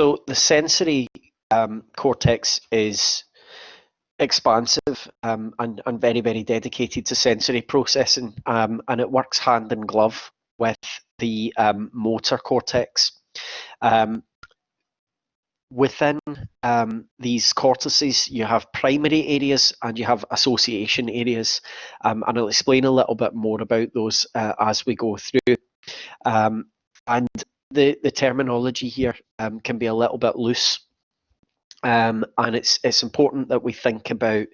So the sensory cortex is expansive and very, very dedicated to sensory processing, and it works hand in glove with the motor cortex. Within these cortices, you have primary areas and you have association areas, and I'll explain a little bit more about those as we go through. And the terminology here can be a little bit loose. And it's important that we think about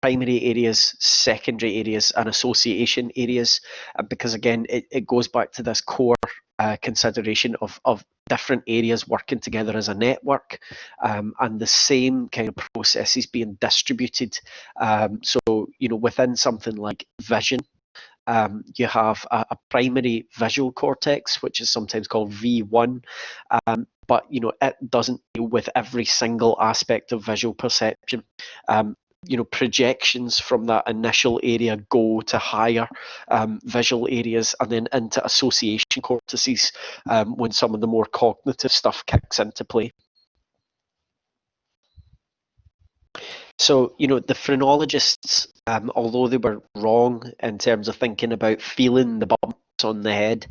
primary areas, secondary areas, and association areas, because again it goes back to this core consideration of different areas working together as a network, and the same kind of processes being distributed. So within something like vision, you have a primary visual cortex, which is sometimes called V1, but it doesn't deal with every single aspect of visual perception. Projections from that initial area go to higher visual areas and then into association cortices when some of the more cognitive stuff kicks into play. So, the phrenologists, although they were wrong in terms of thinking about feeling the bumps on the head,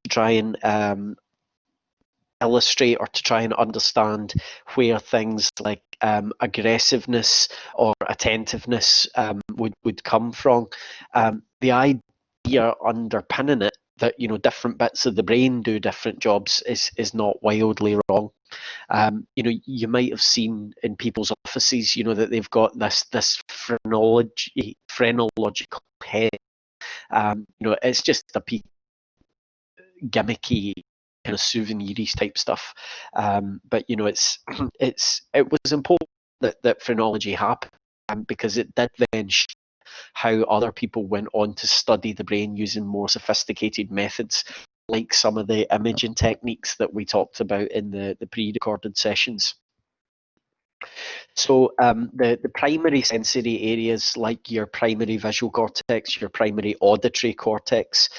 try and illustrate or to try and understand where things like aggressiveness or attentiveness would come from. The idea underpinning it that different bits of the brain do different jobs is not wildly wrong. You might have seen in people's offices, that they've got this phrenological head. It's just a gimmicky kind of souvenirs type stuff. But it was important that phrenology happened, because it did then shape how other people went on to study the brain using more sophisticated methods, like some of the imaging techniques that we talked about in the pre-recorded sessions. So the primary sensory areas, like your primary visual cortex, your primary auditory cortex,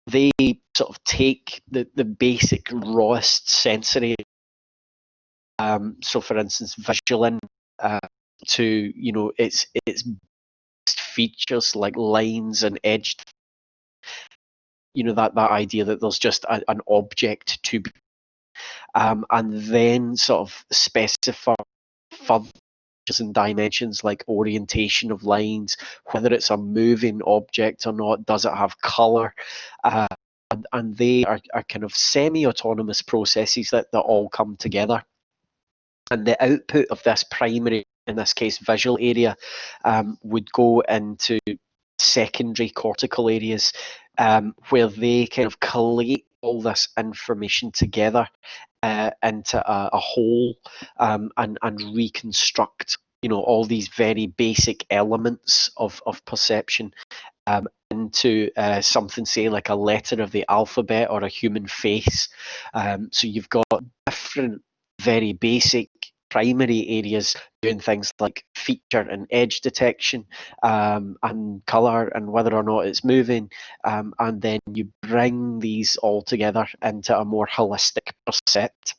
they sort of take the basic rawest sensory. So, for instance, visual to its features like lines and edged. That idea that there's just an object to be, and then sort of specify further and dimensions like orientation of lines, whether it's a moving object or not, does it have color, and they are kind of semi-autonomous processes that all come together. And the output of this primary, in this case visual area, would go into secondary cortical areas, where they kind of collate all this information together into a whole, and reconstruct all these very basic elements of perception into something, say, like a letter of the alphabet or a human face. So you've got different very basic primary areas doing things like feature and edge detection, and colour and whether or not it's moving, and then you bring these all together into a more holistic percept.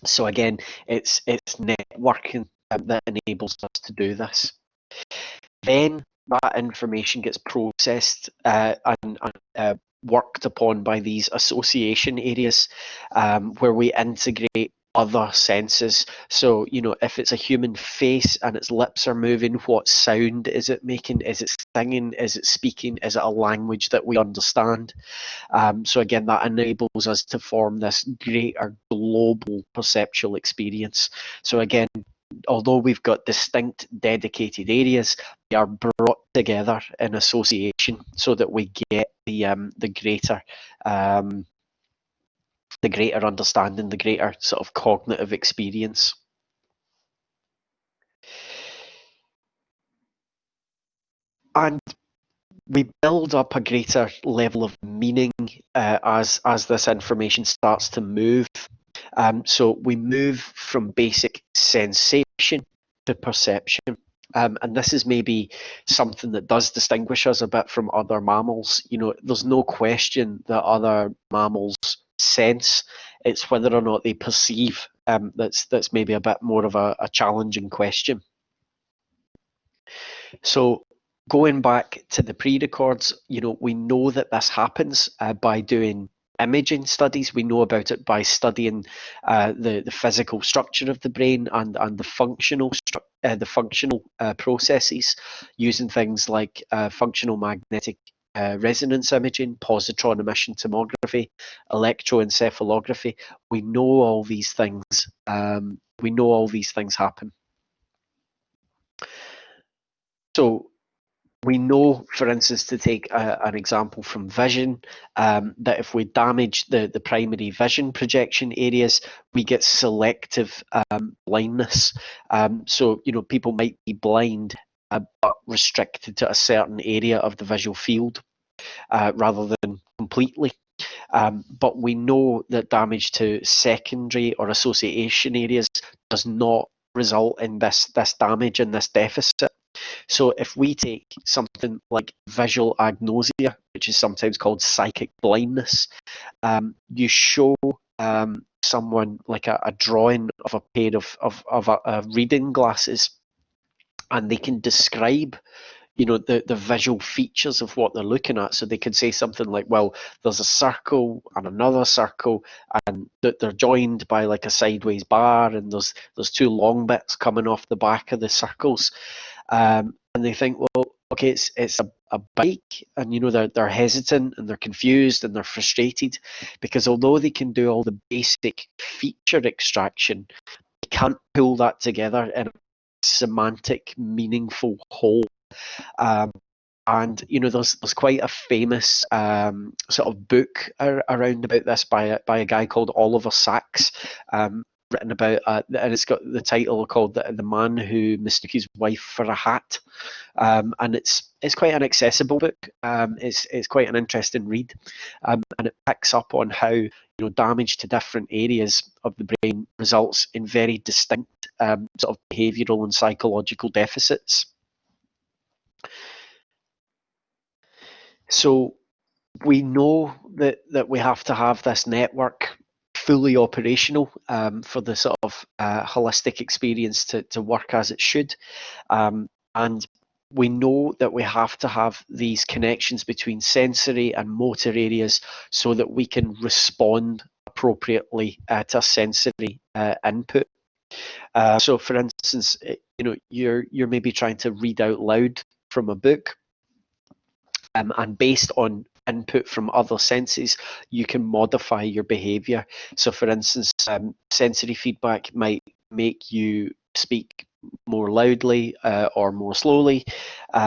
So again, it's networking that enables us to do this. Then that information gets processed and worked upon by these association areas, where we integrate other senses. So if it's a human face and its lips are moving, what sound is it making? Is it singing? Is it speaking? Is it a language that we understand? So again, that enables us to form this greater global perceptual experience. So again, although we've got distinct dedicated areas, they are brought together in association so that we get the greater understanding, the greater sort of cognitive experience. And we build up a greater level of meaning as this information starts to move. So we move from basic sensation to perception. And this is maybe something that does distinguish us a bit from other mammals. There's no question that other mammals sense It's whether or not they perceive. That's maybe a bit more of a challenging question. So going back to the pre-records, we know that this happens by doing imaging studies. We know about it by studying the physical structure of the brain and the functional processes, using things like functional magnetic resonance imaging, positron emission tomography, electroencephalography. We know all these things. We know all these things happen. So we know, for instance, to take an example from vision, that if we damage the primary vision projection areas, we get selective blindness. So, people might be blind, but restricted to a certain area of the visual field rather than completely. But we know that damage to secondary or association areas does not result in this damage and this deficit. So if we take something like visual agnosia, which is sometimes called psychic blindness, you show someone like a drawing of a pair of reading glasses, and they can describe the visual features of what they're looking at. So they can say something like, well, there's a circle and another circle, and that they're joined by like a sideways bar, and there's two long bits coming off the back of the circles. And they think, well, okay, it's a bike, and they're hesitant and they're confused and they're frustrated because although they can do all the basic feature extraction, they can't pull that together in a semantic, meaningful whole. And there's quite a famous sort of book around about this by a guy called Oliver Sacks, written about, and it's got the title called "The Man Who Mistook His Wife for a Hat," and it's quite an accessible book. It's quite an interesting read, and it picks up on how damage to different areas of the brain results in very distinct sort of behavioural and psychological deficits. So we know that we have to have this network fully operational for the sort of holistic experience to work as it should. And we know that we have to have these connections between sensory and motor areas so that we can respond appropriately to sensory input. So for instance, you're maybe trying to read out loud from a book, and based on input from other senses, you can modify your behavior. So for instance, sensory feedback might make you speak more loudly or more slowly,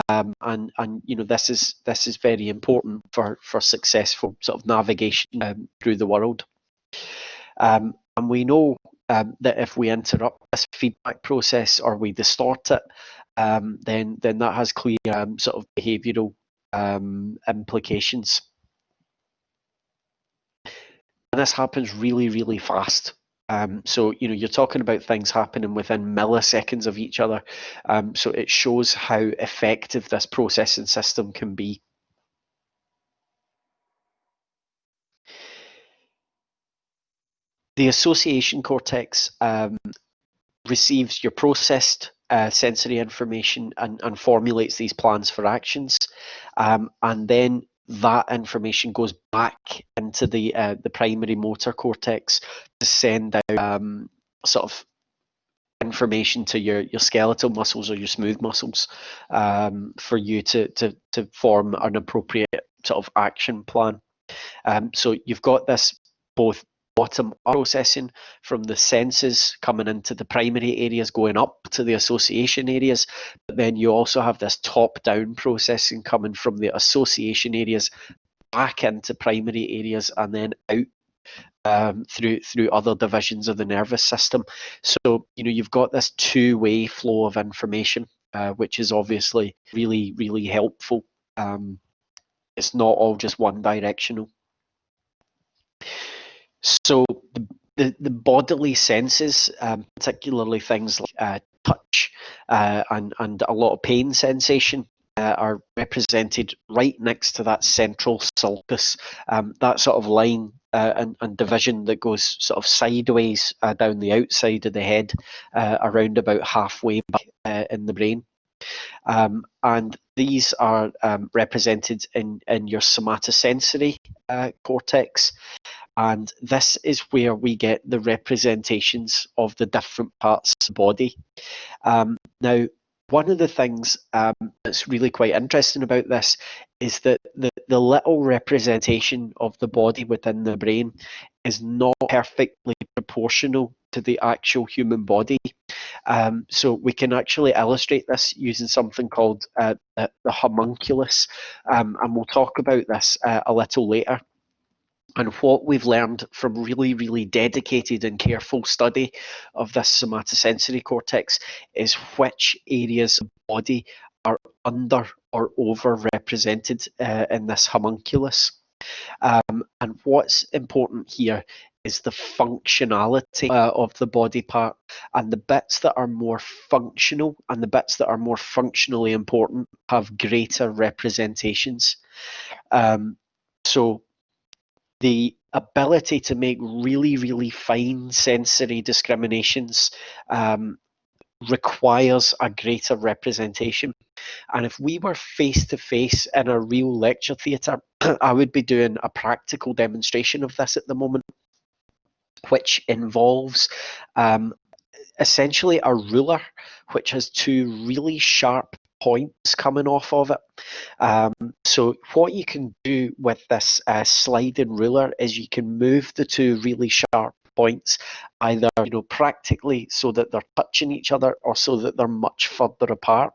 and this is very important for successful sort of navigation through the world. And we know that if we interrupt this feedback process or we distort it, then that has clear sort of behavioural implications. And this happens really, really fast. So you're talking about things happening within milliseconds of each other. So it shows how effective this processing system can be. The association cortex receives your processed sensory information and formulates these plans for actions, and then that information goes back into the primary motor cortex to send out sort of information to your skeletal muscles or your smooth muscles for you to form an appropriate sort of action plan. So you've got this both bottom-up processing from the senses coming into the primary areas, going up to the association areas, but then you also have this top-down processing coming from the association areas back into primary areas and then out through other divisions of the nervous system. So you've got this two-way flow of information, which is obviously really, really helpful. It's not all just one directional. So the bodily senses, particularly things like touch and a lot of pain sensation, are represented right next to that central sulcus, that sort of line and division that goes sort of sideways down the outside of the head, around about halfway back in the brain. And these are represented in your somatosensory cortex. And this is where we get the representations of the different parts of the body. Now, one of the things that's really quite interesting about this is that the little representation of the body within the brain is not perfectly proportional to the actual human body. So we can actually illustrate this using something called the homunculus, and we'll talk about this a little later. And what we've learned from really, really dedicated and careful study of this somatosensory cortex is which areas of the body are under or over represented in this homunculus. And what's important here is the functionality of the body part, and the bits that are more functional and the bits that are more functionally important have greater representations. So the ability to make really, really fine sensory discriminations requires a greater representation. And if we were face to face in a real lecture theatre, I would be doing a practical demonstration of this at the moment, which involves essentially a ruler which has two really sharp points coming off of it. So what you can do with this sliding ruler is you can move the two really sharp points either practically so that they're touching each other or so that they're much further apart.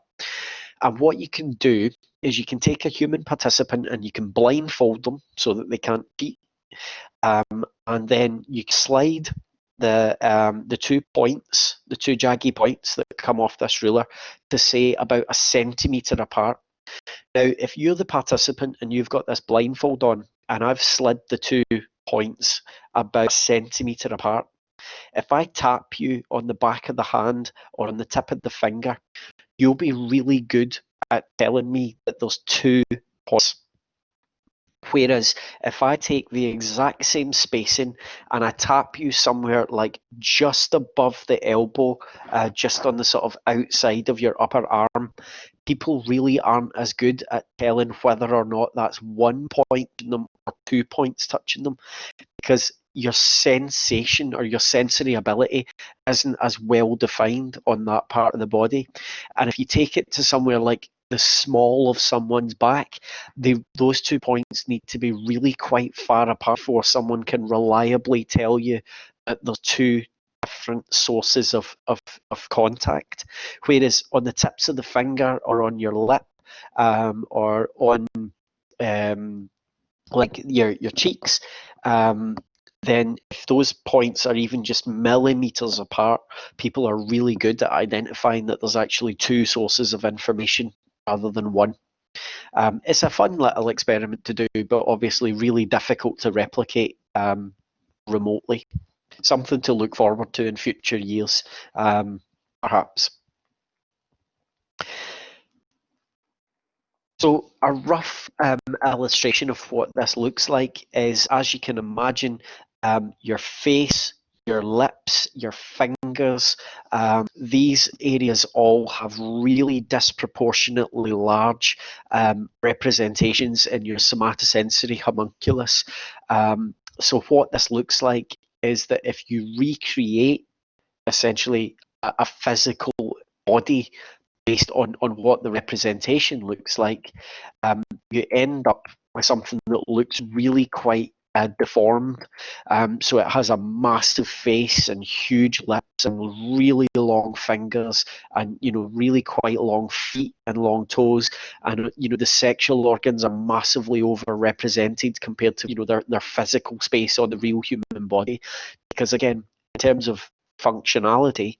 And what you can do is you can take a human participant and you can blindfold them so that they can't cheat, and then you slide the 2 points, the two jaggy points that come off this ruler, to say about 1 centimetre apart. Now, if you're the participant and you've got this blindfold on, and I've slid the 2 points about 1 centimetre apart, if I tap you on the back of the hand or on the tip of the finger, you'll be really good at telling me that there's 2 points. Whereas if I take the exact same spacing and I tap you somewhere like just above the elbow, just on the sort of outside of your upper arm, people really aren't as good at telling whether or not that's 1 point in them or 2 points touching them, because your sensation or your sensory ability isn't as well defined on that part of the body. And if you take it to somewhere like the small of someone's back, those 2 points need to be really quite far apart before someone can reliably tell you that there's 2 different sources of contact. Whereas on the tips of the finger or on your lip, or on like your cheeks, then if those points are even just millimeters apart, people are really good at identifying that there's actually 2 sources of information rather than 1. It's a fun little experiment to do, but obviously really difficult to replicate remotely. Something to look forward to in future years, perhaps. So a rough illustration of what this looks like is, as you can imagine, your face, your lips, your fingers, these areas all have really disproportionately large representations in your somatosensory homunculus. So what this looks like is that if you recreate essentially a physical body based on what the representation looks like, you end up with something that looks really quite deformed. So it has a massive face and huge lips and really long fingers and really quite long feet and long toes, and the sexual organs are massively overrepresented compared to their physical space on the real human body, because again, in terms of functionality,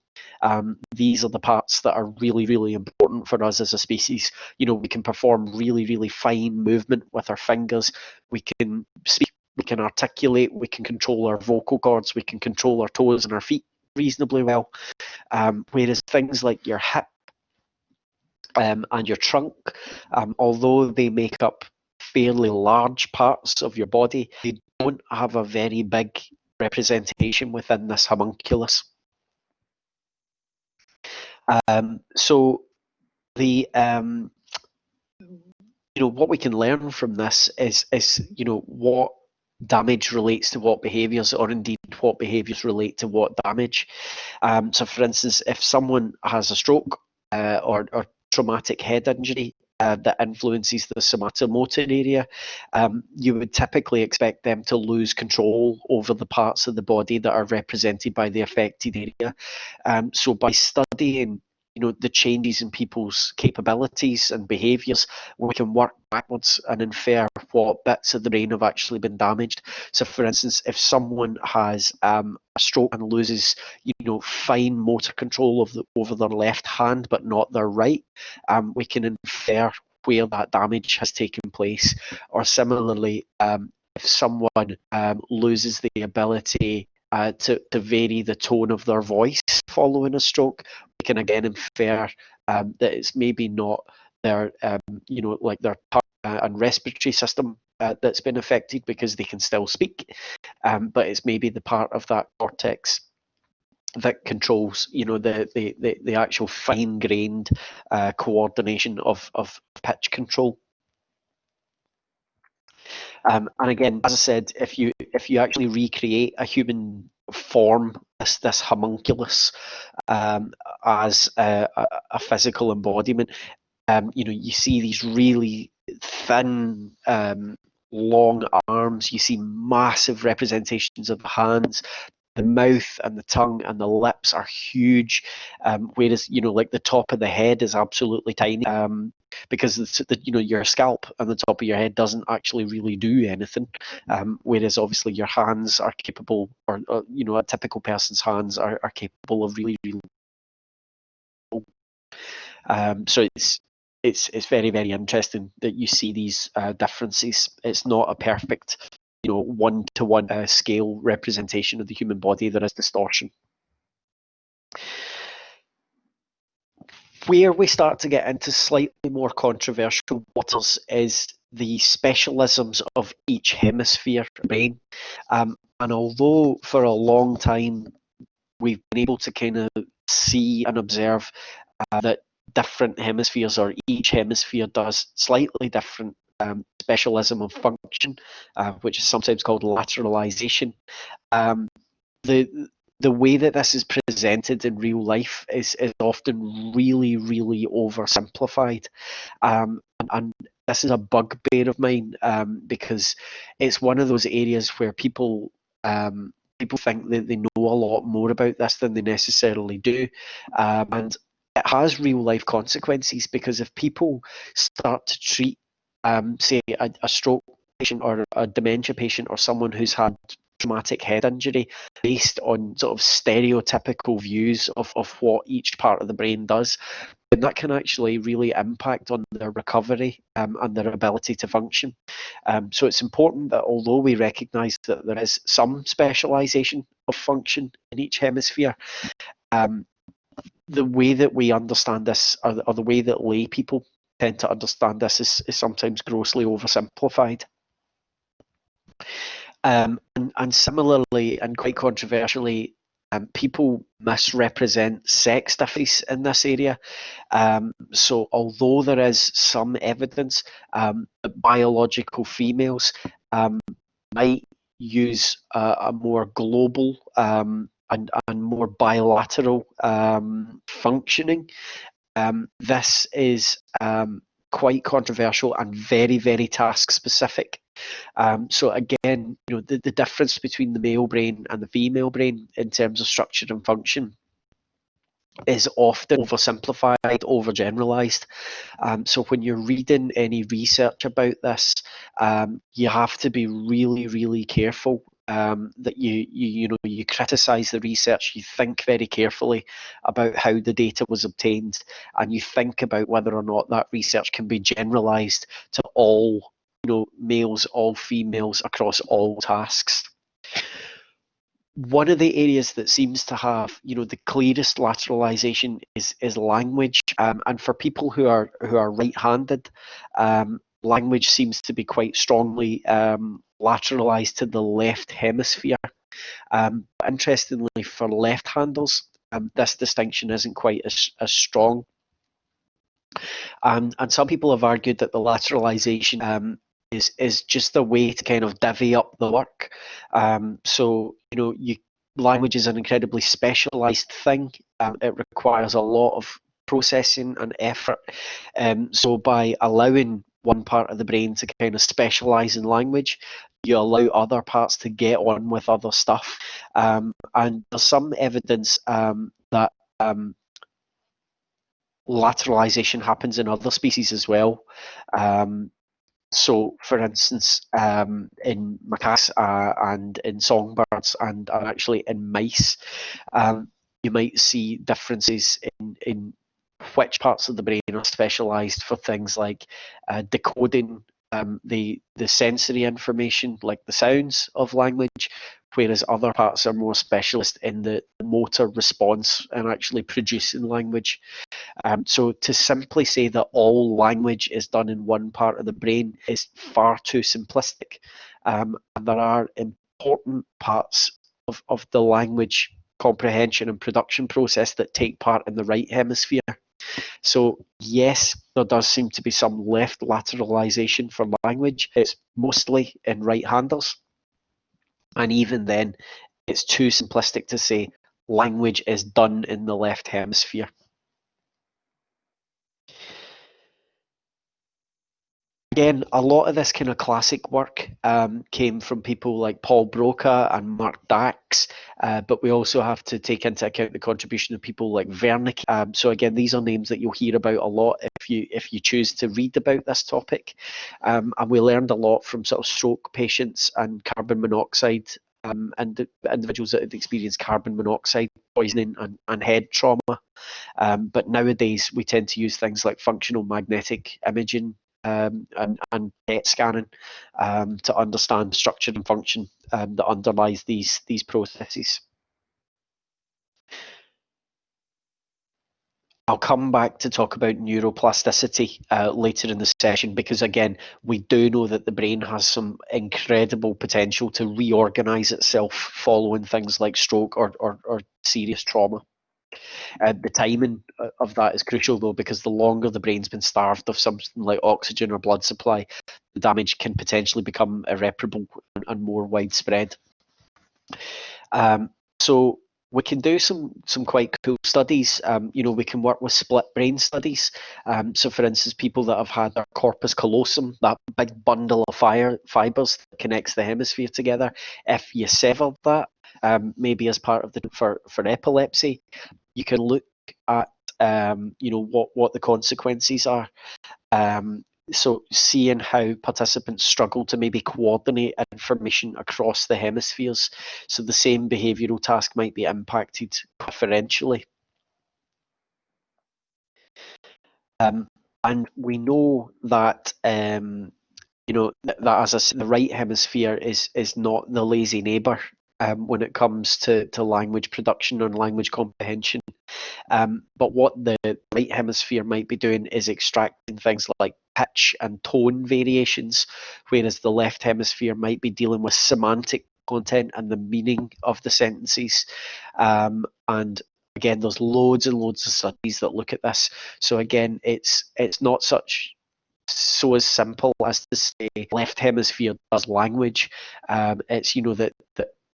these are the parts that are really, really important for us as a species. We can perform really, really fine movement with our fingers. We can speak, we can articulate, we can control our vocal cords, we can control our toes and our feet reasonably well. Whereas things like your hip and your trunk. Although they make up fairly large parts of your body, they don't have a very big representation within this homunculus. So the what we can learn from this is what damage relates to what behaviours, or indeed what behaviours relate to what damage. So, for instance, if someone has a stroke or traumatic head injury that influences the somatomotor area, you would typically expect them to lose control over the parts of the body that are represented by the affected area. So, by studying the changes in people's capabilities and behaviours, we can work backwards and infer what bits of the brain have actually been damaged. So, for instance, if someone has a stroke and loses, fine motor control over their left hand but not their right, we can infer where that damage has taken place. Or similarly, if someone loses the ability to vary the tone of their voice following a stroke, we can again infer that it's maybe not their, like their tongue and respiratory system that's been affected, because they can still speak, but it's maybe the part of that cortex that controls, the actual fine-grained coordination of pitch control. And again, as I said, if you actually recreate a human form, this homunculus, as a physical embodiment, you see these really thin, long arms. You see massive representations of the hands. The mouth and the tongue and the lips are huge, whereas like the top of the head is absolutely tiny, because your scalp and the top of your head doesn't actually really do anything, whereas obviously your hands are capable, or a typical person's hands are capable of really, really. So it's very, very interesting that you see these differences. It's not a perfect, one-to-one scale representation of the human body. There is distortion. Where we start to get into slightly more controversial waters is the specialisms of each hemisphere brain. And although for a long time we've been able to kind of see and observe that different hemispheres, or each hemisphere does slightly different specialism of function, which is sometimes called lateralization. The way that this is presented in real life is often really, really oversimplified. And this is a bugbear of mine, because it's one of those areas where people think that they know a lot more about this than they necessarily do. And it has real life consequences, because if people start to treat, say, a stroke patient or a dementia patient or someone who's had traumatic head injury based on sort of stereotypical views of what each part of the brain does, then that can actually really impact on their recovery and their ability to function. So it's important that although we recognise that there is some specialisation of function in each hemisphere, the way that we understand this, or the way that lay people tend to understand this, is sometimes grossly oversimplified. And similarly, and quite controversially, people misrepresent sex differences in this area. So although there is some evidence that biological females might use a more global and more bilateral functioning, this is quite controversial and very, very task specific. So again, the difference between the male brain and the female brain in terms of structure and function is often oversimplified, overgeneralized. So when you're reading any research about this, you have to be really, really careful that you criticize the research. You think very carefully about how the data was obtained, and you think about whether or not that research can be generalized to all males, all females, across all tasks. One of the areas that seems to have, the clearest lateralization is language, and for people who are right-handed, language seems to be quite strongly lateralized to the left hemisphere. Interestingly, for left-handers, this distinction isn't quite as strong. And some people have argued that the lateralization is just a way to kind of divvy up the work. So language is an incredibly specialized thing. It requires a lot of processing and effort. So by allowing one part of the brain to kind of specialize in language, you allow other parts to get on with other stuff. And there's some evidence that lateralization happens in other species as well. So, for instance, in macaques and in songbirds and actually in mice, you might see differences in which parts of the brain are specialized for things like decoding the sensory information, like the sounds of language, whereas other parts are more specialist in the motor response and actually producing language. So to simply say that all language is done in one part of the brain is far too simplistic. And there are important parts of the language comprehension and production process that take part in the right hemisphere. So yes, there does seem to be some left lateralization for language. It's mostly in right-handers. And even then, it's too simplistic to say language is done in the left hemisphere. Again, a lot of this kind of classic work came from people like Paul Broca and Mark Dax, but we also have to take into account the contribution of people like Wernicke. So again, these are names that you'll hear about a lot if you choose to read about this topic. And we learned a lot from sort of stroke patients and carbon monoxide and the individuals that had experienced carbon monoxide poisoning and head trauma. But nowadays, we tend to use things like functional magnetic imaging and PET scanning to understand the structure and function that underlies these processes. I'll come back to talk about neuroplasticity later in the session because, again, we do know that the brain has some incredible potential to reorganize itself following things like stroke or serious trauma. The timing of that is crucial, though, because the longer the brain's been starved of something like oxygen or blood supply, the damage can potentially become irreparable and more widespread. So we can do some quite cool studies. We can work with split brain studies. So, for instance, people that have had their corpus callosum, that big bundle of fibers that connects the hemisphere together, if you sever that, maybe as part of the for epilepsy, you can look at what the consequences are. So seeing how participants struggle to maybe coordinate information across the hemispheres, so the same behavioural task might be impacted preferentially. And we know that that as I said, the right hemisphere is not the lazy neighbour when it comes to language production and language comprehension. But what the right hemisphere might be doing is extracting things like pitch and tone variations, whereas the left hemisphere might be dealing with semantic content and the meaning of the sentences. And again, there's loads and loads of studies that look at this. So again, it's not so as simple as to say left hemisphere does language. It's that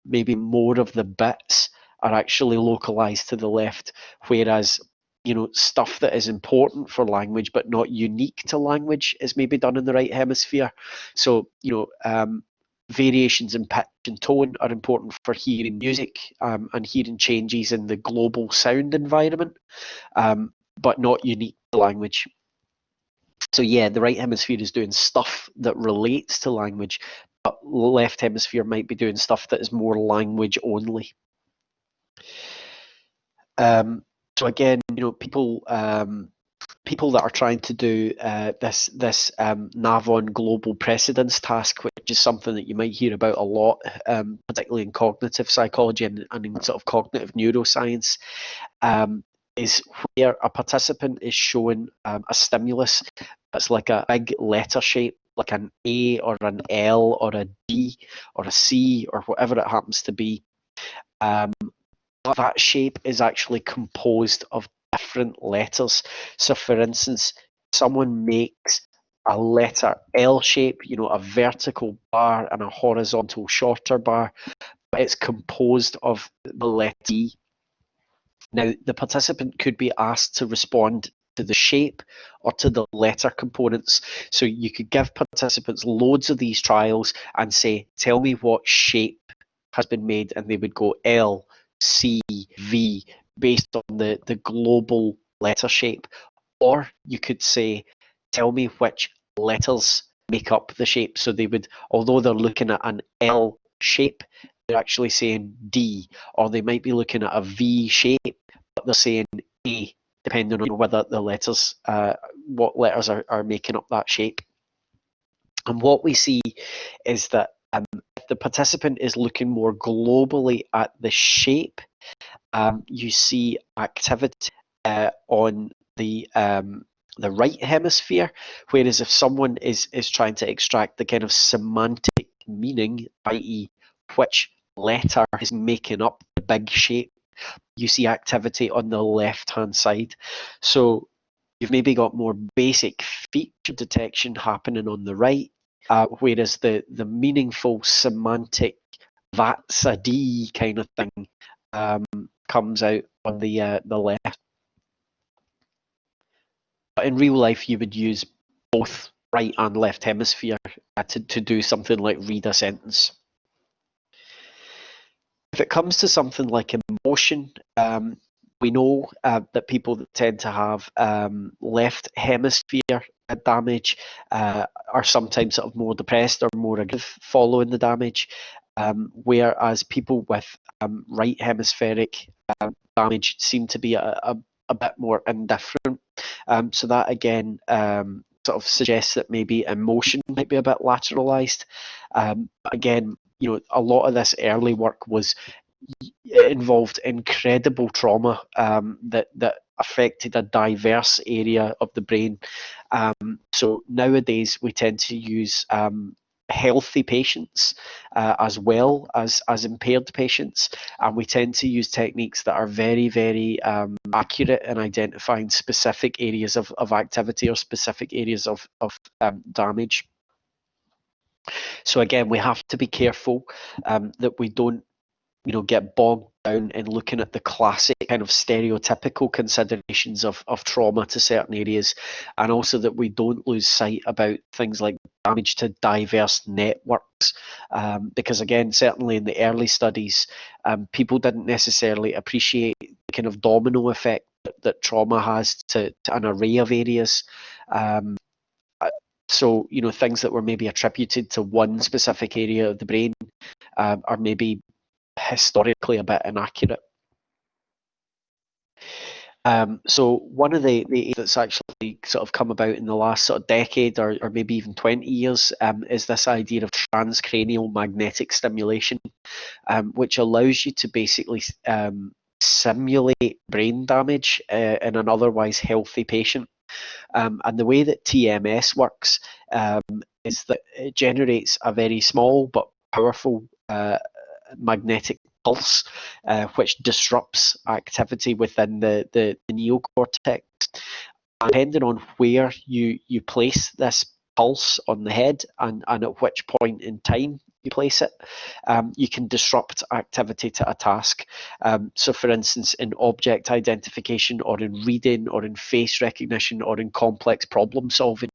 maybe more of the bits are actually localized to the left, whereas stuff that is important for language but not unique to language is maybe done in the right hemisphere. So variations in pitch and tone are important for hearing music and hearing changes in the global sound environment, but not unique to language. So yeah, the right hemisphere is doing stuff that relates to language, but left hemisphere might be doing stuff that is more language only. So again, people people that are trying to do this NAVON global precedence task, which is something that you might hear about a lot, particularly in cognitive psychology and in sort of cognitive neuroscience, is where a participant is shown a stimulus that's like a big letter shape, like an A or an L or a D or a C or whatever it happens to be. That shape is actually composed of different letters. So, for instance, someone makes a letter L shape, a vertical bar and a horizontal shorter bar, but it's composed of the letter D. Now, the participant could be asked to respond to the shape or to the letter components. So you could give participants loads of these trials and say, tell me what shape has been made, and they would go L, C, V, based on the global letter shape. Or you could say, tell me which letters make up the shape. So they would, although they're looking at an L shape, they're actually saying D, or they might be looking at a V shape, but they're saying A, depending on whether the letters, what letters are making up that shape. And what we see is that if the participant is looking more globally at the shape, you see activity on the right hemisphere, whereas if someone is trying to extract the kind of semantic meaning, i.e., which letter is making up the big shape, you see activity on the left-hand side. So you've maybe got more basic feature detection happening on the right, whereas the meaningful semantic that's a D kind of thing comes out on the left. But in real life, you would use both right and left hemisphere to do something like read a sentence. If it comes to something like emotion, we know that people that tend to have left hemisphere damage are sometimes sort of more depressed or more aggressive following the damage, whereas people with right hemispheric damage seem to be a bit more indifferent. So that again sort of suggests that maybe emotion might be a bit lateralized. But again, a lot of this early work was involved incredible trauma that affected a diverse area of the brain. So nowadays we tend to use healthy patients as well as impaired patients, and we tend to use techniques that are very, very accurate in identifying specific areas of activity or specific areas of damage. So again, we have to be careful that we don't get bogged down in looking at the classic kind of stereotypical considerations of trauma to certain areas, and also that we don't lose sight about things like damage to diverse networks, because again, certainly in the early studies, people didn't necessarily appreciate the kind of domino effect that trauma has to an array of areas. So, things that were maybe attributed to one specific area of the brain are maybe historically a bit inaccurate. So one of the areas that's actually sort of come about in the last sort of decade or maybe even 20 years is this idea of transcranial magnetic stimulation, which allows you to basically simulate brain damage in an otherwise healthy patient. And the way that TMS works is that it generates a very small but powerful magnetic pulse, which disrupts activity within the neocortex. And depending on where you place this pulse on the head and at which point in time you place it, you can disrupt activity to a task. So for instance, in object identification or in reading or in face recognition or in complex problem solving,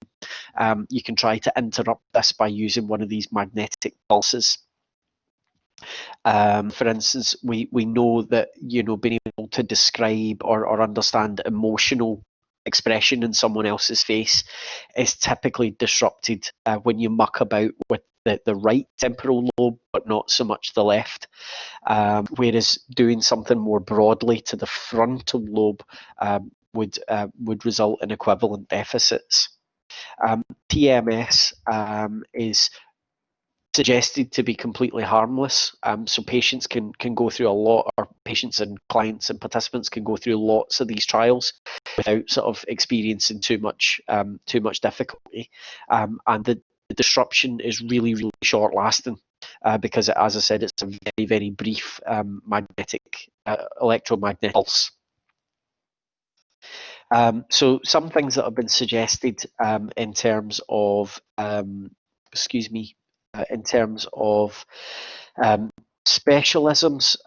you can try to interrupt this by using one of these magnetic pulses. For instance, we know that being able to describe or understand emotional expression in someone else's face is typically disrupted when you muck about with the right temporal lobe, but not so much the left. Whereas doing something more broadly to the frontal lobe would result in equivalent deficits. TMS is suggested to be completely harmless. So patients can go through a lot, or patients and clients and participants can go through lots of these trials without sort of experiencing too much difficulty. And the disruption is really, really short lasting. Because, as I said, it's a very, very brief electromagnetic pulse. So some things that have been suggested in terms of, in terms of specialisms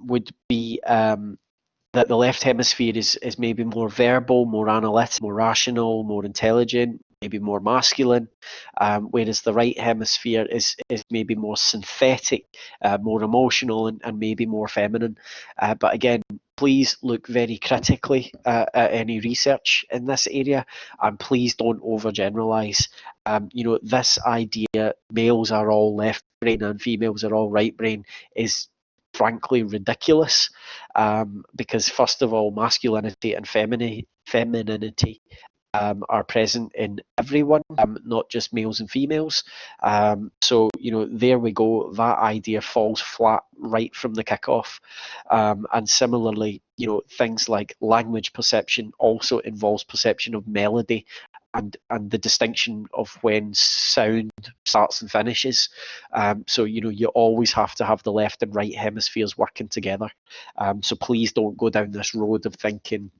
would be that the left hemisphere is maybe more verbal, more analytic, more rational, more intelligent, maybe more masculine, whereas the right hemisphere is maybe more synthetic, more emotional, and maybe more feminine. But again, please look very critically at any research in this area, and please don't overgeneralize. This idea, males are all left brain and females are all right brain, is frankly ridiculous, because first of all, masculinity and femininity are present in everyone, not just males and females. So there we go. That idea falls flat right from the kickoff. And similarly, things like language perception also involves perception of melody, and the distinction of when sound starts and finishes. So you always have to have the left and right hemispheres working together. So please don't go down this road of thinking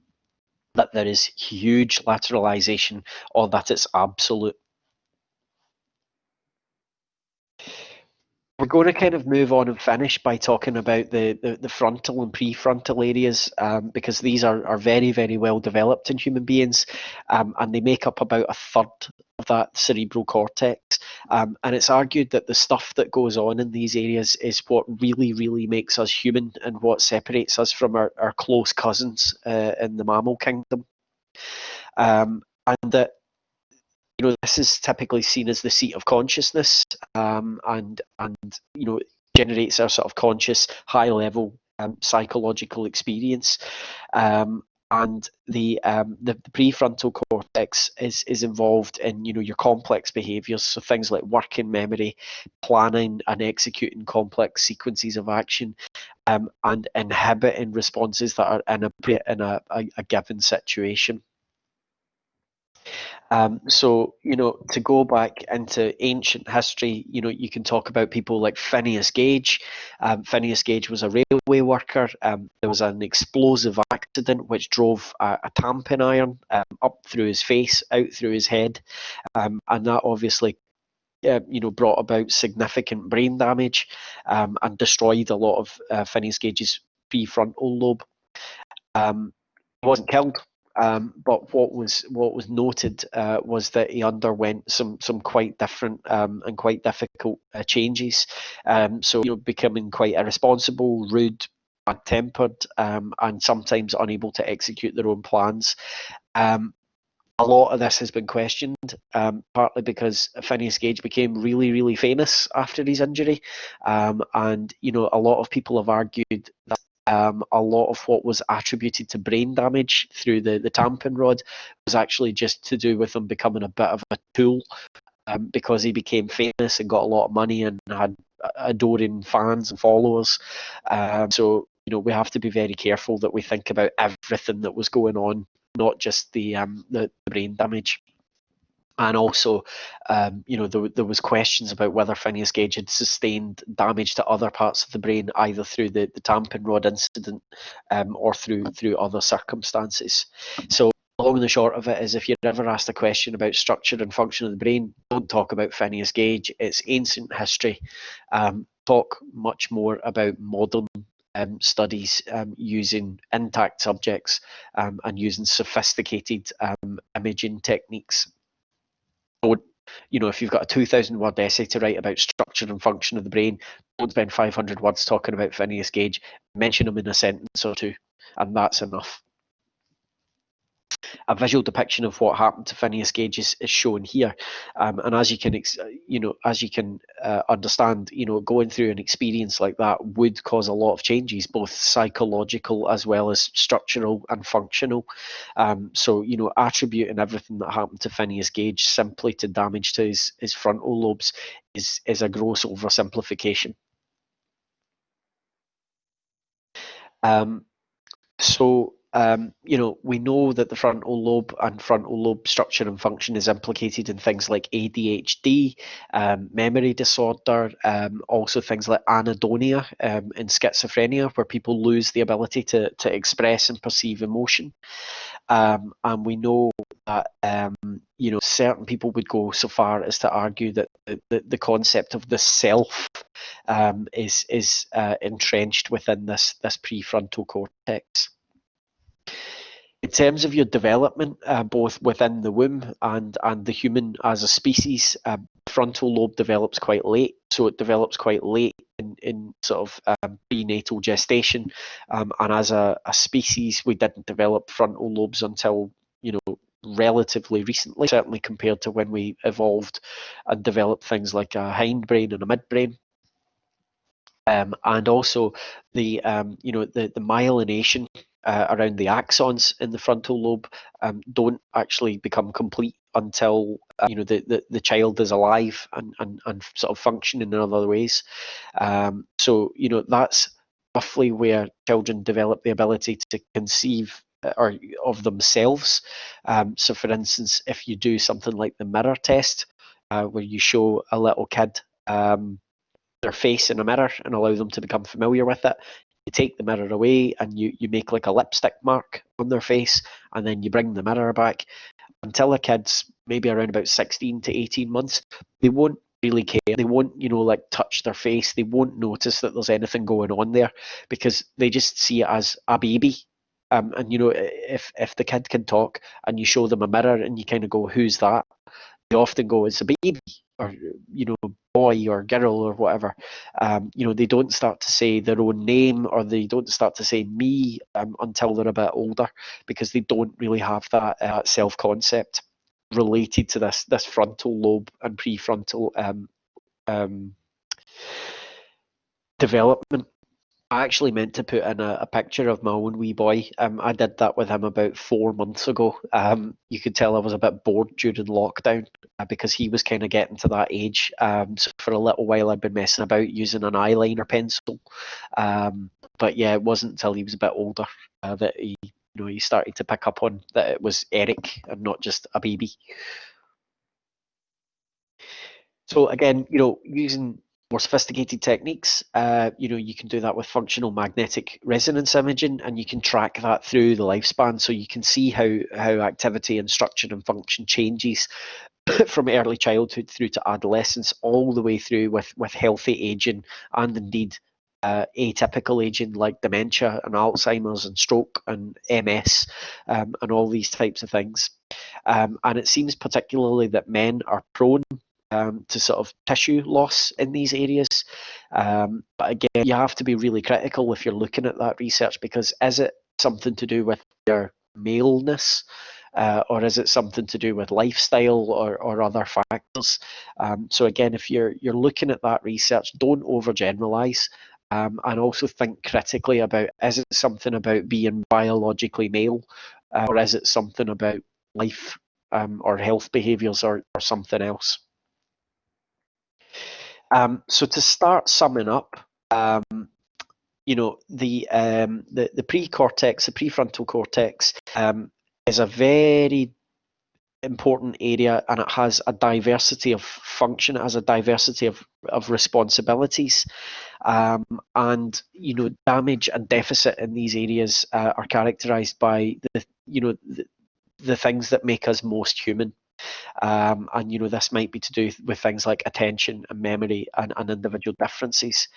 that there is huge lateralization or that it's absolute. We're going to kind of move on and finish by talking about the frontal and prefrontal areas, because these are very, very well developed in human beings, and they make up about a third of that cerebral cortex. And it's argued that the stuff that goes on in these areas is what really, really makes us human and what separates us from our close cousins in the mammal kingdom. And that this is typically seen as the seat of consciousness, and generates our sort of conscious, high level psychological experience. And the prefrontal cortex is involved in your complex behaviours, so things like working memory, planning and executing complex sequences of action, and inhibiting responses that are inappropriate in a given situation. So, to go back into ancient history, you can talk about people like Phineas Gage. Phineas Gage was a railway worker. There was an explosive accident which drove a tamping iron up through his face, out through his head, and that obviously brought about significant brain damage, and destroyed a lot of Phineas Gage's prefrontal lobe. He wasn't killed, but what was noted was that he underwent some quite different and quite difficult changes. So becoming quite irresponsible, rude, bad-tempered, and sometimes unable to execute their own plans. A lot of this has been questioned, partly because Phineas Gage became really, really famous after his injury, and a lot of people have argued that a lot of what was attributed to brain damage through the tampon rod was actually just to do with him becoming a bit of a tool, because he became famous and got a lot of money and had adoring fans and followers. So we have to be very careful that we think about everything that was going on, not just the brain damage. And also, there was questions about whether Phineas Gage had sustained damage to other parts of the brain, either through the tampon rod incident, or through other circumstances. So long and the short of it is, if you're ever asked a question about structure and function of the brain, don't talk about Phineas Gage. It's ancient history. Talk much more about modern studies using intact subjects, and using sophisticated imaging techniques. So, if you've got a 2,000 word essay to write about structure and function of the brain, don't spend 500 words talking about Phineas Gage. Mention him in a sentence or two, and that's enough. A visual depiction of what happened to Phineas Gage is shown here, and as you can, understand, going through an experience like that would cause a lot of changes, both psychological as well as structural and functional. So, attributing everything that happened to Phineas Gage simply to damage to his frontal lobes is a gross oversimplification. Um, we know that the frontal lobe and frontal lobe structure and function is implicated in things like ADHD, memory disorder, also things like anhedonia in schizophrenia, where people lose the ability to express and perceive emotion. And we know that certain people would go so far as to argue that the concept of the self is entrenched within this prefrontal cortex. In terms of your development, both within the womb and the human as a species, frontal lobe develops quite late. So it develops quite late in sort of prenatal gestation, and as a species, we didn't develop frontal lobes until relatively recently, certainly compared to when we evolved and developed things like a hindbrain and a midbrain. And also the myelination around the axons in the frontal lobe don't actually become complete until the child is alive and sort of functioning in other ways. So that's roughly where children develop the ability to conceive or of themselves. So for instance, if you do something like the mirror test, where you show a little kid their face in a mirror and allow them to become familiar with it. You take the mirror away and you make like a lipstick mark on their face, and then you bring the mirror back. Until a kid's maybe around about 16 to 18 months, they won't really care. They won't, like touch their face. They won't notice that there's anything going on there because they just see it as a baby. And if the kid can talk and you show them a mirror and you kind of go, "Who's that?" They often go, "It's a baby," or boy or girl or whatever. They don't start to say their own name, or they don't start to say me until they're a bit older, because they don't really have that self-concept related to this frontal lobe and prefrontal development. I actually meant to put in a picture of my own wee boy. I did that with him about 4 months ago. You could tell I was a bit bored during lockdown because he was kind of getting to that age. So for a little while, I'd been messing about using an eyeliner pencil. But yeah, it wasn't until he was a bit older that he started to pick up on that it was Eric and not just a baby. So again, using more sophisticated techniques, you can do that with functional magnetic resonance imaging, and you can track that through the lifespan. So you can see how activity and structure and function changes from early childhood through to adolescence, all the way through with healthy aging and indeed atypical aging like dementia and Alzheimer's and stroke and MS and all these types of things. And it seems particularly that men are prone to sort of tissue loss in these areas. But again, you have to be really critical if you're looking at that research, because is it something to do with their maleness? Or is it something to do with lifestyle or other factors? So again, if you're looking at that research, don't overgeneralize, and also think critically about, is it something about being biologically male, or is it something about life or health behaviours or something else? So to start summing up, the pre-cortex, the prefrontal cortex, is a very important area, and it has a diversity of function, it has a diversity of responsibilities, and damage and deficit in these areas are characterized by the things that make us most human. And this might be to do with things like attention and memory and individual differences.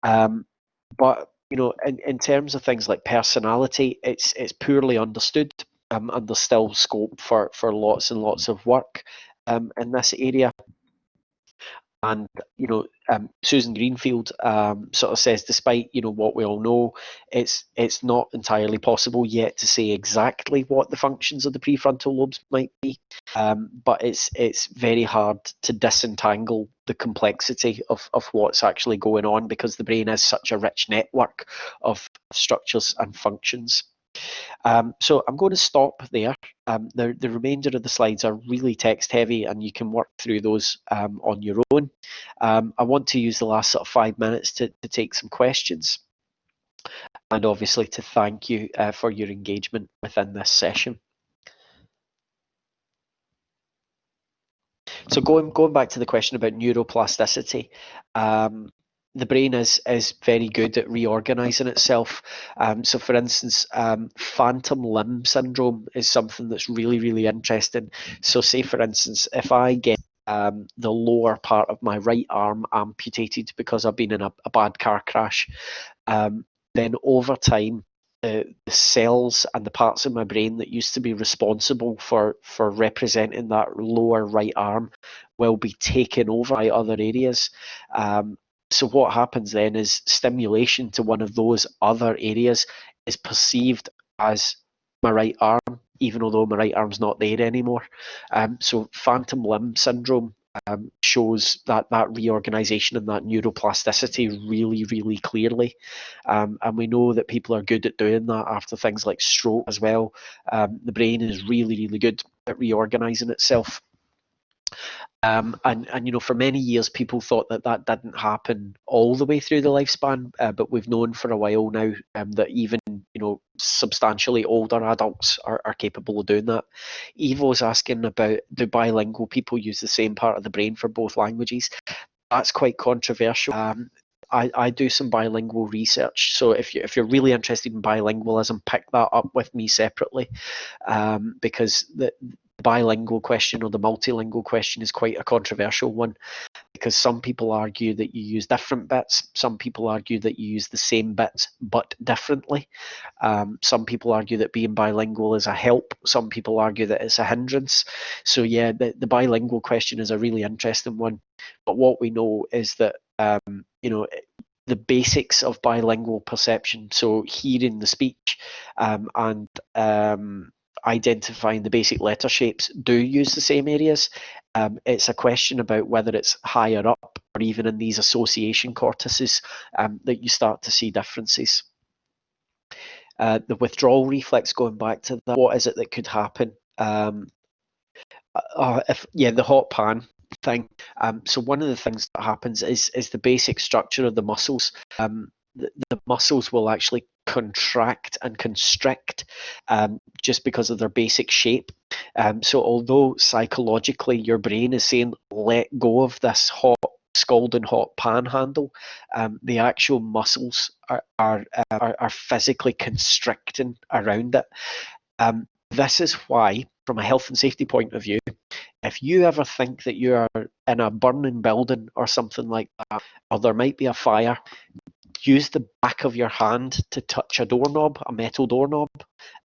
But in terms of things like personality, it's poorly understood, and there's still scope for lots and lots of work in this area. And Susan Greenfield sort of says, despite what we all know, it's not entirely possible yet to say exactly what the functions of the prefrontal lobes might be, but it's very hard to disentangle the complexity of what's actually going on, because the brain is such a rich network of structures and functions. So I'm going to stop there. The remainder of the slides are really text heavy, and you can work through those on your own. I want to use the last sort of 5 minutes to take some questions, and obviously to thank you for your engagement within this session. So going back to the question about neuroplasticity, the brain is very good at reorganizing itself. So for instance, phantom limb syndrome is something that's really interesting. So say for instance, if I get the lower part of my right arm amputated because I've been in a bad car crash, then over time, the cells and the parts of my brain that used to be responsible for representing that lower right arm will be taken over by other areas. So what happens then is stimulation to one of those other areas is perceived as my right arm, even although my right arm's not there anymore. So phantom limb syndrome shows that reorganization and that neuroplasticity really clearly. And we know that people are good at doing that after things like stroke as well. The brain is really good at reorganizing itself. And for many years, people thought that didn't happen all the way through the lifespan, but we've known for a while now that even substantially older adults are capable of doing that. Evo's asking about, do bilingual people use the same part of the brain for both languages? That's quite controversial. I do some bilingual research, so if you're really interested in bilingualism, pick that up with me separately, because the bilingual question or the multilingual question is quite a controversial one, because some people argue that you use different bits, some people argue that you use the same bits but differently. Some people argue that being bilingual is a help, some people argue that it's a hindrance. So yeah, the bilingual question is a really interesting one, but what we know is that the basics of bilingual perception, so hearing the speech and identifying the basic letter shapes, do use the same areas. It's a question about whether it's higher up or even in these association cortices that you start to see differences. The withdrawal reflex, going back to that, what is it that could happen? The hot pan thing. So one of the things that happens is the basic structure of the muscles. The muscles will actually contract and constrict just because of their basic shape. So although psychologically your brain is saying, let go of this hot, scalding hot pan handle, the actual muscles are physically constricting around it. This is why, from a health and safety point of view, if you ever think that you are in a burning building or something like that, or there might be a fire, use the back of your hand to touch a doorknob, a metal doorknob,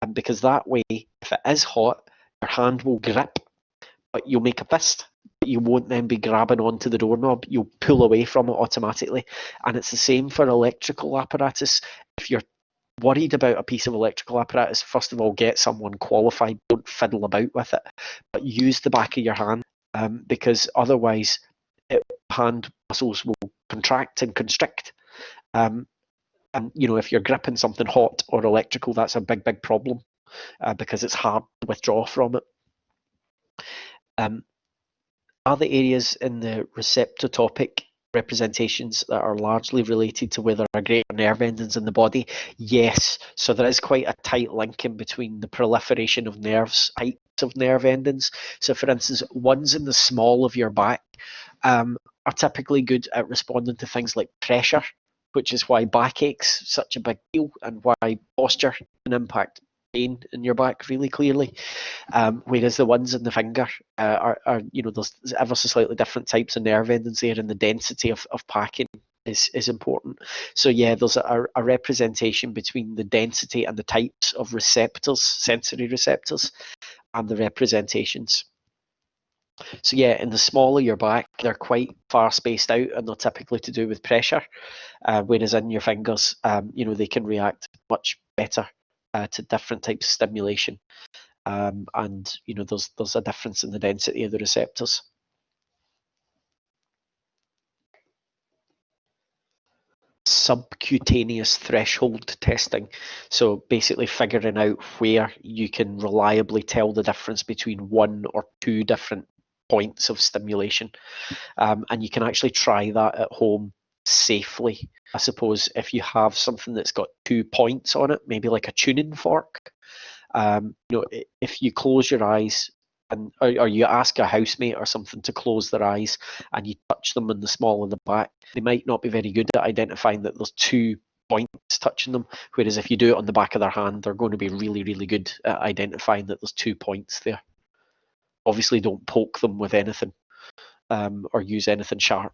and because that way, if it is hot, your hand will grip, but you'll make a fist. But you won't then be grabbing onto the doorknob. You'll pull away from it automatically. And it's the same for electrical apparatus. If you're worried about a piece of electrical apparatus, first of all, get someone qualified. Don't fiddle about with it, but use the back of your hand, because otherwise, hand muscles will contract and constrict. And if you're gripping something hot or electrical, that's a big problem, because it's hard to withdraw from it. Are the areas in the receptotopic representations that are largely related to where there are greater nerve endings in the body? Yes. So there is quite a tight link in between the proliferation of nerves, types of nerve endings. So for instance, ones in the small of your back are typically good at responding to things like pressure, which is why backache's such a big deal and why posture can impact pain in your back really clearly. Whereas the ones in the finger are there's ever so slightly different types of nerve endings there, and the density of packing is important. So yeah, there's a representation between the density and the types of receptors, sensory receptors, and the representations. So yeah, in the small of your back, they're quite far spaced out, and they're typically to do with pressure. Whereas in your fingers, they can react much better to different types of stimulation. And there's a difference in the density of the receptors. Subcutaneous threshold testing. So basically figuring out where you can reliably tell the difference between one or two different points of stimulation. And you can actually try that at home safely. I suppose if you have something that's got 2 points on it, maybe like a tuning fork, if you close your eyes or you ask a housemate or something to close their eyes and you touch them in the small of the back, they might not be very good at identifying that there's 2 points touching them. Whereas if you do it on the back of their hand, they're going to be really, really good at identifying that there's 2 points there. Obviously, don't poke them with anything or use anything sharp.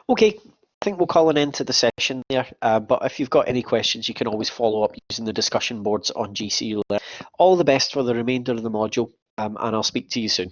Okay, I think we'll call an end to the session there. But if you've got any questions, you can always follow up using the discussion boards on GCU Learn. All the best for the remainder of the module, and I'll speak to you soon.